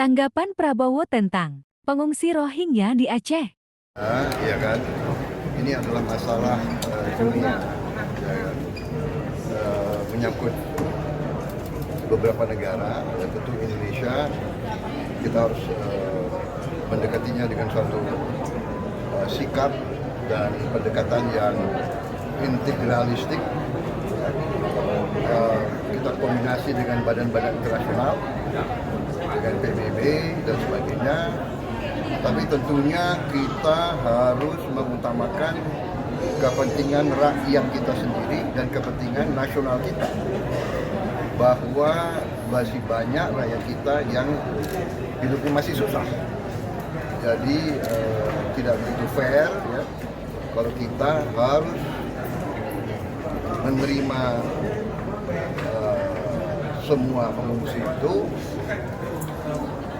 Tanggapan Prabowo tentang pengungsi Rohingya di Aceh. Iya kan, ini adalah masalah dunia, ya kan? Menyangkut beberapa negara, dan tentu Indonesia kita harus mendekatinya dengan suatu sikap dan pendekatan yang integralistik. Kita kombinasi dengan badan-badan internasional, dengan PBB dan sebagainya. Tapi tentunya kita harus mengutamakan kepentingan rakyat kita sendiri dan kepentingan nasional kita. Bahwa masih banyak rakyat kita yang hidupnya masih susah. Jadi tidak begitu fair ya, kalau kita harus menerima semua pengungsi itu